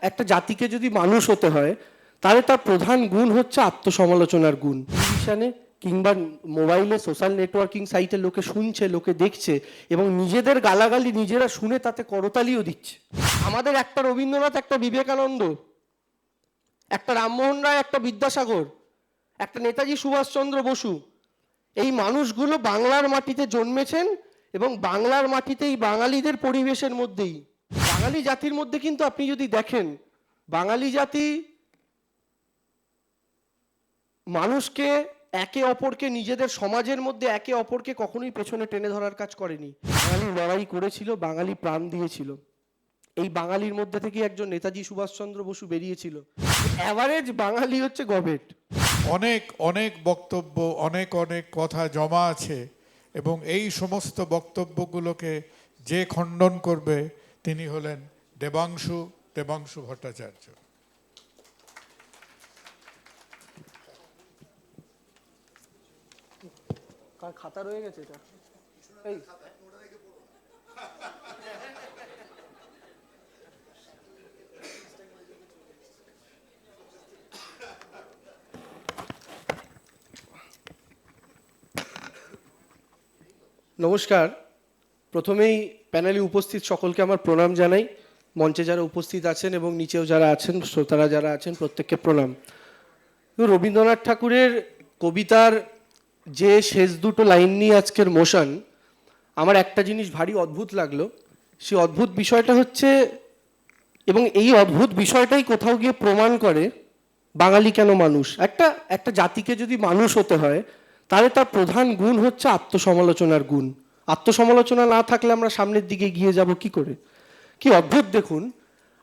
একটা জাতিকে যদি মানুষ হতে হয় তাহলে তার প্রধান গুণ হচ্ছে আত্মসমালোচনার গুণ। টেলিভিশনে কিংবা মোবাইলে সোশ্যাল নেটওয়ার্কিং সাইটে লোকে শুনছে, লোকে দেখছে এবং নিজেদের গালাগালি নিজেরা শুনে তাতে করতালিও দিচ্ছে। আমাদের একটা রবীন্দ্রনাথ, একটা বিবেকানন্দ, একটা রামমোহন রায়, একটা বিদ্যাসাগর, একটা নেতাজি সুভাষচন্দ্র বসু, এই মানুষগুলো বাংলার মাটিতে জন্মেছেন এবং বাংলার মাটিতেই বাঙালিদের পরিবেশের মধ্যেই। বাঙালি জাতির মধ্যে কিন্তু আপনি যদি দেখেন, বাঙালি জাতি মানুষকে একে অপরকে নিজেদের সমাজের মধ্যে একে অপরকে কখনোই পেছনে টেনে ধরার কাজ করেনি। বাঙালি লড়াই করেছিল, বাঙালি প্রাণ দিয়েছিল। এই বাঙালির মধ্যে থেকে একজন নেতাজি সুভাষচন্দ্র বসু বেরিয়েছিল। অ্যাভারেজ বাঙালি হচ্ছে গবেট। অনেক অনেক বক্তব্য, অনেক অনেক কথা জমা আছে এবং এই সমস্ত বক্তব্যগুলোকে যে খণ্ডন করবে তিনি হলেন দেবাংশু ভট্টাচার্য। খাতা রয়ে গেছে এটা। এই নমস্কার। প্রথমেই প্যানেলে উপস্থিত সকলকে আমার প্রণাম জানাই। মঞ্চে যারা উপস্থিত আছেন এবং নিচেও যারা আছেন, শ্রোতারা যারা আছেন, প্রত্যেককে প্রণাম। রবীন্দ্রনাথ ঠাকুরের কবিতার যে শেষ দুটো লাইন নিয়ে আজকের মোশন, আমার একটা জিনিস ভারী অদ্ভুত লাগলো। সেই অদ্ভুত বিষয়টা হচ্ছে, এবং এই অদ্ভুত বিষয়টাই কোথাও গিয়ে প্রমাণ করে বাঙালি কেন মানুষ। একটা জাতিকে যদি মানুষ হতে হয় তাহলে তার প্রধান গুণ হচ্ছে আত্মসমালোচনার গুণ। আত্মসমালোচনা না থাকলে আমরা সামনের দিকে গিয়ে যাব কি করে? কি অদ্ভুত দেখুন,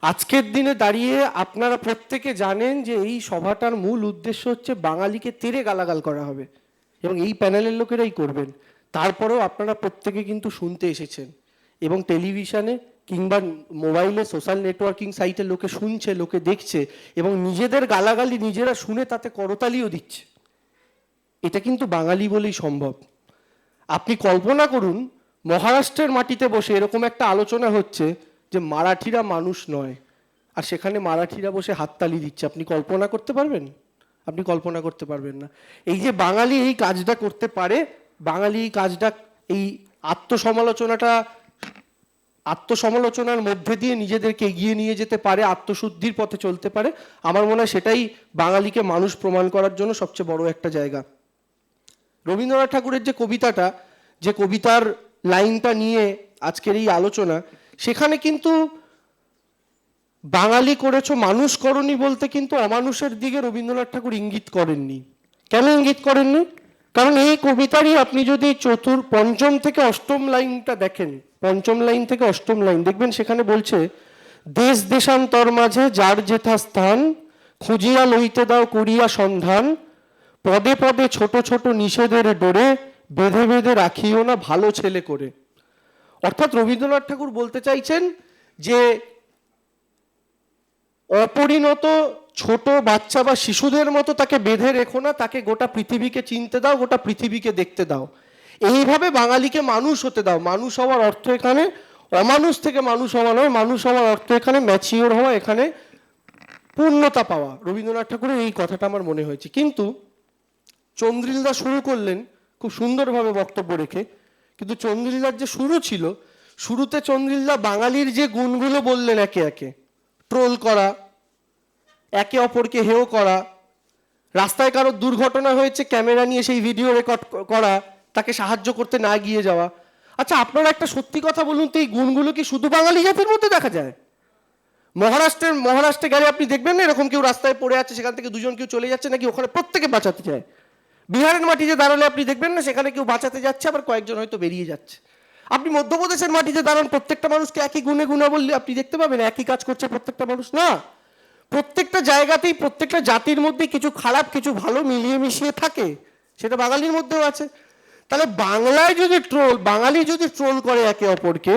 আজকের দিনে দাঁড়িয়ে আপনারা প্রত্যেকে জানেন যে এই সভাটার মূল উদ্দেশ্য হচ্ছে বাঙালিকে তেড়ে গালাগাল করা হবে এবং এই প্যানেলের লোকেরাই করবেন। তারপরেও আপনারা প্রত্যেকে কিন্তু শুনতে এসেছেন এবং টেলিভিশনে কিংবা মোবাইলে সোশ্যাল নেটওয়ার্কিং সাইটে লোকে শুনছে, লোকে দেখছে এবং নিজেদের গালাগালি নিজেরা শুনে তাতে করতালিও দিচ্ছে। এটা কিন্তু বাঙালি বলেই সম্ভব। আপনি কল্পনা করুন, মহারাষ্ট্রের মাটিতে বসে এরকম একটা আলোচনা হচ্ছে যে মারাঠিরা মানুষ নয়, আর সেখানে মারাঠিরা বসে হাততালি দিচ্ছে। আপনি কল্পনা করতে পারবেন? আপনি কল্পনা করতে পারবেন না। এই যে বাঙালি এই কাজটা করতে পারে, বাঙালি এই কাজটা, এই আত্মসমালোচনার মধ্যে দিয়ে নিজেদেরকে এগিয়ে নিয়ে যেতে পারে, আত্মশুদ্ধির পথে চলতে পারে, আমার মনে হয় সেটাই বাঙালিকে মানুষ প্রমাণ করার জন্য সবচেয়ে বড় একটা জায়গা। রবীন্দ্রনাথ ঠাকুরের যে কবিতাটা, যে কবিতার লাইনটা নিয়ে আজকের এই আলোচনা, সেখানে কিন্তু বাঙালি করেছো মানুষ করনি বলতে কিন্তু অমানুষের দিকে রবীন্দ্রনাথ ঠাকুর ইঙ্গিত করেননি। কেন ইঙ্গিত করেননি? কারণ এই কবিতারই আপনি যদি পঞ্চম থেকে অষ্টম লাইনটা দেখেন, পঞ্চম লাইন থেকে অষ্টম লাইন দেখবেন, সেখানে বলছে, দেশ দেশান্তর মাঝে যার যেথা স্থান, খুঁজিয়া লইতে দাও করিয়া সন্ধান, পদে পদে ছোট ছোট নিষেধের ডোরে, বেঁধে বেঁধে রাখিও না ভালো ছেলে করে। অর্থাৎ রবীন্দ্রনাথ ঠাকুর বলতে চাইছেন যে অপরিণত ছোট বাচ্চা বা শিশুদের মতো তাকে বেঁধে রেখো না, তাকে গোটা পৃথিবীকে চিনতে দাও, গোটা পৃথিবীকে দেখতে দাও। এইভাবে বাঙালিকে মানুষ হতে দাও। মানুষ হওয়ার অর্থ এখানে অমানুষ থেকে মানুষ হওয়া নয়, মানুষ হওয়ার অর্থ এখানে ম্যাচিওর হওয়া, এখানে পূর্ণতা পাওয়া। রবীন্দ্রনাথ ঠাকুরের এই কথাটা আমার মনে হয়েছে। কিন্তু চন্দ্রিলদা শুরু করলেন খুব সুন্দরভাবে বক্তব্য রেখে, কিন্তু চন্দ্রিলদার যে শুরু ছিল, শুরুতে চন্দ্রিলদা বাঙালির যে গুণগুলো বললেন একে একে, ট্রোল করা, একে অপরকে হেয় করা, রাস্তায় কারো দুর্ঘটনা হয়েছে ক্যামেরা নিয়ে সেই ভিডিও রেকর্ড করা, তাকে সাহায্য করতে না গিয়ে যাওয়া। আচ্ছা, আপনারা একটা সত্যি কথা বলুন তো, এই গুণগুলো কি শুধু বাঙালি জাতির মধ্যে দেখা যায়? মহারাষ্ট্রে গেলে আপনি দেখবেন না এরকম কেউ রাস্তায় পড়ে আছে, সেখান থেকে দুজন কেউ চলে যাচ্ছে, নাকি ওখানে প্রত্যেকে বাঁচাতে যায়? বিহারের মাটিতে দাঁড়ালে আপনি দেখবেন না সেখানে কেউ বাঁচাতে যাচ্ছে, আবার কয়েকজন হয়তো বেরিয়ে যাচ্ছে। আপনি মধ্যপ্রদেশের মাটিতে দাঁড়ান, প্রত্যেকটা মানুষকে একই গুণে বললে আপনি দেখতে পাবেন একই কাজ করছে প্রত্যেকটা মানুষ। না, প্রত্যেকটা জায়গাতেই প্রত্যেকটা জাতির মধ্যে কিছু খারাপ কিছু ভালো মিলিয়ে মিশিয়ে থাকে, সেটা বাঙালির মধ্যেও আছে। তাহলে বাঙালি যদি ট্রোল করে একে অপরকে,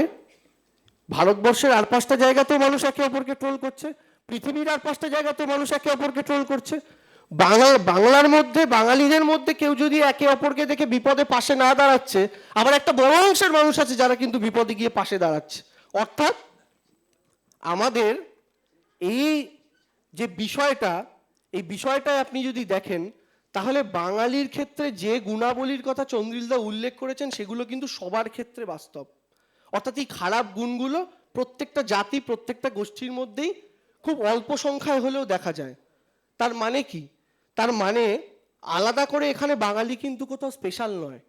ভারতবর্ষের আর 5টা জায়গাতেও মানুষ একে অপরকে ট্রোল করছে, পৃথিবীর আর 5টা জায়গাতেও মানুষ একে অপরকে ট্রোল করছে। বাংলার মধ্যে, বাঙালিদের মধ্যে কেউ যদি একে অপরকে দেখে বিপদে পাশে না দাঁড়াচ্ছে, আবার একটা বড় অংশের মানুষ আছে যারা কিন্তু বিপদে গিয়ে পাশে দাঁড়াচ্ছে। অর্থাৎ আমাদের এই যে বিষয়টা, এই বিষয়টায় আপনি যদি দেখেন তাহলে বাঙালির ক্ষেত্রে যে গুণাবলীর কথা চন্দ্রিলদা উল্লেখ করেছেন সেগুলো কিন্তু সবার ক্ষেত্রে বাস্তব। অর্থাৎ এই খারাপ গুণগুলো প্রত্যেকটা জাতি প্রত্যেকটা গোষ্ঠীর মধ্যেই খুব অল্প সংখ্যায় হলেও দেখা যায়। তার মানে কি? তার মানে আলাদা করে এখানে বাঙালি কিন্তু কোথাও স্পেশাল নয়।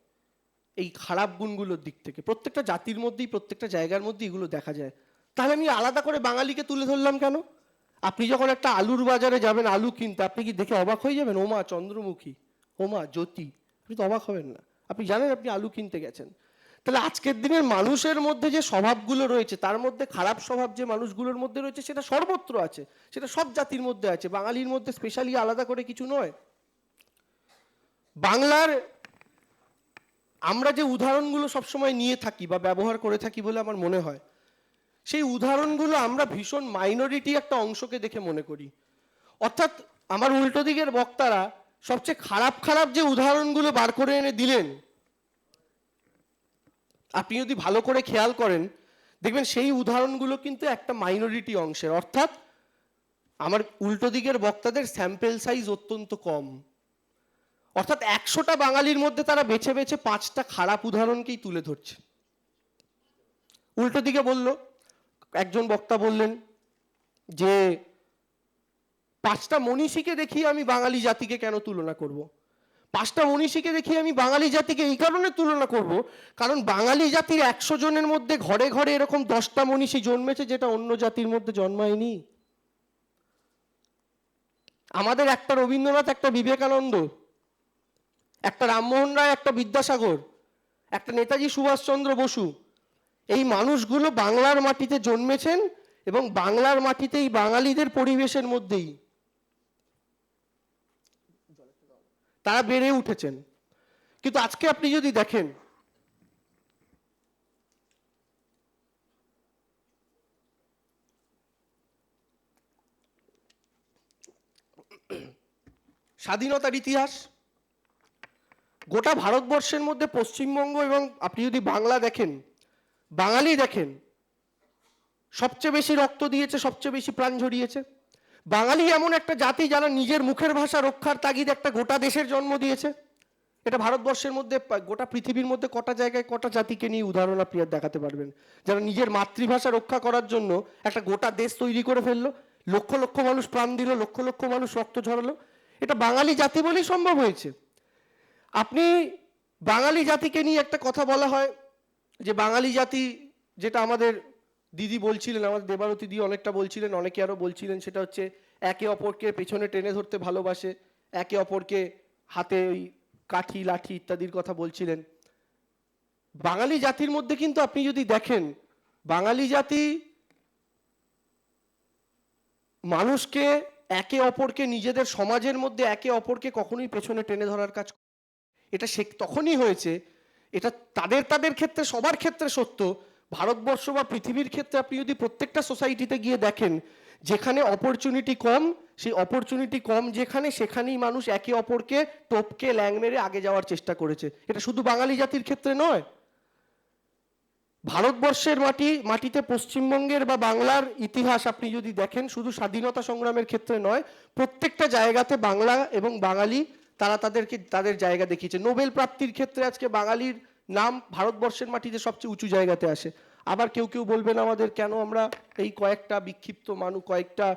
এই খারাপ গুণগুলোর দিক থেকে প্রত্যেকটা জাতির মধ্যেই প্রত্যেকটা জায়গার মধ্যে এগুলো দেখা যায়। তাহলে আমি আলাদা করে বাঙালিকে তুলে ধরলাম কেন? আপনি যখন একটা আলুর বাজারে যাবেন আলু কিনতে, আপনি কি দেখে অবাক হয়ে যাবেন ওমা চন্দ্রমুখী, ওমা জ্যোতি? আপনি তো অবাক হবেন না। আপনি জানেন আপনি আলু কিনতে গেছেন। তাহলে আজকের দিনের মানুষের মধ্যে যে স্বভাবগুলো রয়েছে তার মধ্যে খারাপ স্বভাব যে মানুষগুলোর মধ্যে রয়েছে সেটা সর্বত্র আছে, সেটা সব জাতির মধ্যে আছে, বাঙালির মধ্যে স্পেশালি আলাদা করে কিছু নয়। বাংলার আমরা যে উদাহরণগুলো সবসময় নিয়ে থাকি বা ব্যবহার করে থাকি বলে আমার মনে হয়, সেই উদাহরণগুলো আমরা ভীষণ মাইনরিটি একটা অংশকে দেখে মনে করি। অর্থাৎ আমার উল্টো দিকের বক্তারা সবচেয়ে খারাপ খারাপ যে উদাহরণগুলো বার করে এনে দিলেন, আপনি যদি ভালো করে খেয়াল করেন দেখবেন সেই উদাহরণগুলো কিন্তু একটা মাইনরিটি অংশের। অর্থাৎ আমার উল্টো দিকের বক্তাদের স্যাম্পেল সাইজ অত্যন্ত কম। অর্থাৎ 100টা বাঙালির মধ্যে তারা বেছে বেছে 5টা খারাপ উদাহরণকেই তুলে ধরছে। উল্টো দিকে বলল, একজন বক্তা বললেন যে 5টা মনীষীকে দেখিয়ে আমি বাঙালি জাতিকে কেন তুলনা করব? 5টা মনীষীকে দেখিয়ে আমি বাঙালি জাতিকে এই কারণে তুলনা করব কারণ বাঙালি জাতির 100 জনের মধ্যে ঘরে ঘরে এরকম 10টা মনীষী জন্মেছে যেটা অন্য জাতির মধ্যে জন্মায়নি। আমাদের একটা রবীন্দ্রনাথ, একটা বিবেকানন্দ, একটা রামমোহন রায়, একটা বিদ্যাসাগর, একটা নেতাজি সুভাষচন্দ্র বসু, এই মানুষগুলো বাংলার মাটিতে জন্মেছেন এবং বাংলার মাটিতেই বাঙালিদের পরিবেশের মধ্যেই তারা বেড়ে উঠেছেন। কিন্তু আজকে আপনি যদি দেখেন স্বাধীনতার ইতিহাস, গোটা ভারতবর্ষের মধ্যে পশ্চিমবঙ্গ এবং আপনি যদি বাংলা দেখেন, বাঙালি দেখেন, সবচেয়ে বেশি রক্ত দিয়েছে, সবচেয়ে বেশি প্রাণ ঝরিয়েছে। বাঙালি এমন একটা জাতি যারা নিজের মুখের ভাষা রক্ষার তাগিদ একটা গোটা দেশের জন্ম দিয়েছে। এটা ভারতবর্ষের মধ্যে গোটা পৃথিবীর মধ্যে কটা জায়গায় কটা জাতিকে নিয়ে উদাহরণ আপনি আর দেখাতে পারবেন যারা নিজের মাতৃভাষা রক্ষা করার জন্য একটা গোটা দেশ তৈরি করে ফেললো, লক্ষ লক্ষ মানুষ প্রাণ দিল, লক্ষ লক্ষ মানুষ রক্ত ঝরালো। এটা বাঙালি জাতি বলেই সম্ভব হয়েছে। আপনি বাঙালি জাতিকে নিয়ে একটা কথা বলা হয় যে বাঙালি জাতি, যেটা আমাদের দিদি বলছিলেন, আমাদের দেবারতী দি অনেকটা বলছিলেন, অনেকে আরও বলছিলেন, সেটা হচ্ছে একে অপরকে পেছনে টেনে ধরতে ভালোবাসে, একে অপরকে হাতে ওই কাঠি লাঠি ইত্যাদির কথা বলছিলেন। বাঙালি জাতির মধ্যে কিন্তু আপনি যদি দেখেন, বাঙালি জাতি মানুষকে একে অপরকে নিজেদের সমাজের মধ্যে একে অপরকে কখনোই পেছনে টেনে ধরার কাজ, এটা সে তখনই হয়েছে, এটা তাদের তাদের ক্ষেত্রে সবার ক্ষেত্রে সত্য। ভারতবর্ষ বা পৃথিবীর ক্ষেত্রে আপনি যদি প্রত্যেকটা সোসাইটিতে গিয়ে দেখেন যেখানে অপরচুনিটি কম, সেই অপরচুনিটি কম যেখানে, সেখানেই মানুষ একে অপরকে টপকে ল্যাং মেরে আগে যাওয়ার চেষ্টা করেছে। এটা শুধু বাঙালি জাতির ক্ষেত্রে নয়, ভারতবর্ষের মাটিতে পশ্চিমবঙ্গের বা বাংলার ইতিহাস আপনি যদি দেখেন, শুধু স্বাধীনতা সংগ্রামের ক্ষেত্রে নয়, প্রত্যেকটা জায়গাতে বাংলা এবং বাঙালি তারা তাদেরকে তাদের জায়গা দেখিয়েছে। নোবেল প্রাপ্তির ক্ষেত্রে আজকে বাঙালির নাম ভারতবর্ষের মাটিতে সবচেয়ে উঁচু জায়গাতে আসে। আবার কেউ কেউ বলবেন আমাদের কেন আমরা এই কয়েকটা বিক্ষিপ্ত মানুষ, কয়েকটা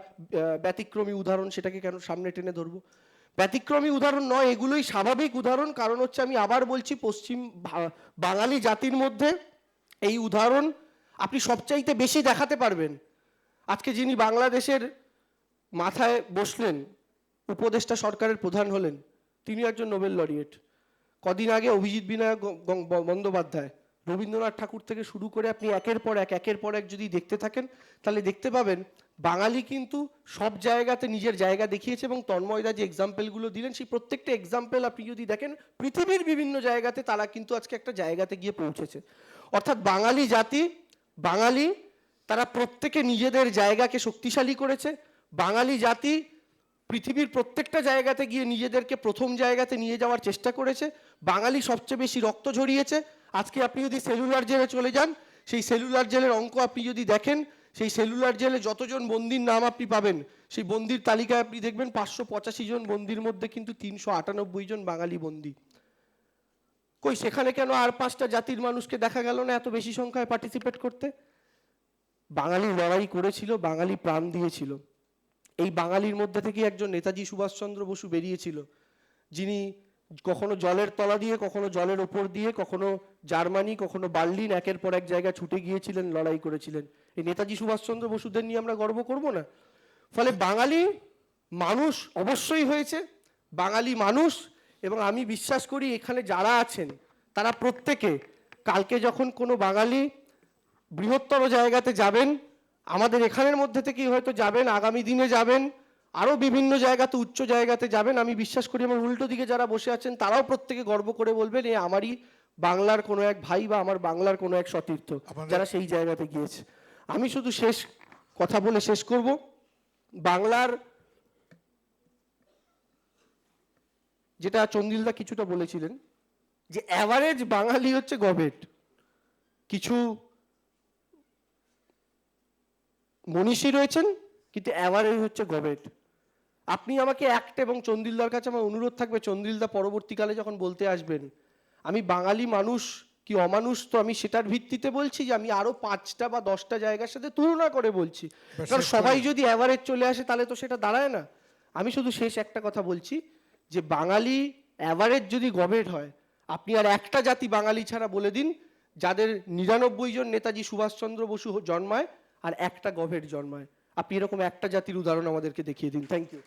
ব্যতিক্রমী উদাহরণ সেটাকে কেন সামনে টেনে ধরবো? ব্যতিক্রমী উদাহরণ নয়, এগুলোই স্বাভাবিক উদাহরণ। কারণ হচ্ছে আমি আবার বলছি, বাঙালি জাতির মধ্যে এই উদাহরণ আপনি সবচাইতে বেশি দেখাতে পারবেন। আজকে যিনি বাংলাদেশের মাথায় বসলেন, উপদেষ্টা সরকারের প্রধান হলেন, তিনি একজন নোবেল লরিয়েট। কদিন আগে অভিজিৎ বিনায়ক বন্দ্যোপাধ্যায়, রবীন্দ্রনাথ ঠাকুর থেকে শুরু করে আপনি একের পর এক যদি দেখতে থাকেন তাহলে দেখতে পাবেন বাঙালি কিন্তু সব জায়গাতে নিজের জায়গা দেখিয়েছে। এবং তন্ময়দা যে এক্সাম্পলগুলো দিলেন, সেই প্রত্যেকটা এক্সাম্পল আপনি যদি দেখেন পৃথিবীর বিভিন্ন জায়গাতে তারা কিন্তু আজকে একটা জায়গাতে গিয়ে পৌঁছেছে। অর্থাৎ বাঙালি জাতি, বাঙালি তারা প্রত্যেকে নিজেদের জায়গাকে শক্তিশালী করেছে। বাঙালি জাতি পৃথিবীর প্রত্যেকটা জায়গাতে গিয়ে নিজেদেরকে প্রথম জায়গাতে নিয়ে যাওয়ার চেষ্টা করেছে। বাঙালি সবচেয়ে বেশি রক্ত ঝরিয়েছে। আজকে আপনি যদি সেলুলার জেলে চলে যান, সেই সেলুলার জেলের অঙ্ক আপনি যদি দেখেন, সেই সেলুলার জেলে যতজন বন্দির নাম আপনি পাবেন, সেই বন্দির তালিকায় আপনি দেখবেন 585 জন বন্দির মধ্যে কিন্তু 398 জন বাঙালি বন্দি। কই সেখানে কেন আর 5টা জাতির মানুষকে দেখা গেল না এত বেশি সংখ্যায় পার্টিসিপেট করতে? বাঙালি লড়াই করেছিল, বাঙালি প্রাণ দিয়েছিল। এই বাঙালির মধ্যে থেকে একজন নেতাজি সুভাষচন্দ্র বসু বেরিয়েছিল, যিনি কখনো জলের তলা দিয়ে, কখনো জলের ওপর দিয়ে, কখনো জার্মানি, কখনো বার্লিন, একের পর এক জায়গায় ছুটে গিয়েছিলেন, লড়াই করেছিলেন। এই নেতাজি সুভাষচন্দ্র বসুদের নিয়ে আমরা গর্ব করব না? ফলে বাঙালি মানুষ অবশ্যই হয়েছে, বাঙালি মানুষ, এবং আমি বিশ্বাস করি এখানে যারা আছেন তারা প্রত্যেকে কালকে যখন কোনো বাঙালি বৃহত্তর জায়গাতে যাবেন, আমাদের এখানের মধ্যে থেকেই হয়তো যাবেন, আগামী দিনে যাবেন, আরও বিভিন্ন জায়গাতে, উচ্চ জায়গাতে যাবেন, আমি বিশ্বাস করি আমার উল্টো দিকে যারা বসে আছেন তারাও প্রত্যেকে গর্ব করে বলবেন এ আমারই বাংলার কোনো এক ভাই বা আমার বাংলার কোনো এক সতীর্থ যারা সেই জায়গাতে গিয়েছে। আমি শুধু শেষ কথা বলে শেষ করব, বাংলার যেটা চন্দিলদা কিছুটা বলেছিলেন যে অ্যাভারেজ বাঙালি হচ্ছে গভেট, কিছু মনীষী রয়েছেন কিন্তু অ্যাভারেজ হচ্ছে গভেট। আপনি আমাকে একটা, এবং চন্দিলদার কাছে আমার অনুরোধ থাকবে, চন্দিলদা পরবর্তীকালে যখন বলতে আসবেন আমি বাঙালি মানুষ কি অমানুষ, তো আমি সেটার ভিত্তিতে বলছি যে আমি আরো 5টা বা 10টা জায়গার সাথে তুলনা করে বলছি, কারণ সবাই যদি অ্যাভারেজ চলে আসে তাহলে তো সেটা দাঁড়ায় না। আমি শুধু শেষ একটা কথা বলছি যে বাঙালি অ্যাভারেজ যদি গভেট হয়, আপনি আর একটা জাতি বাঙালি ছাড়া বলে দিন যাদের 99 জন নেতাজি সুভাষচন্দ্র বসু জন্মায় আর একটা গভেট জন্মায়। আপনি এরকম একটা জাতির উদাহরণ আমাদেরকে দেখিয়ে দিন। Thank you.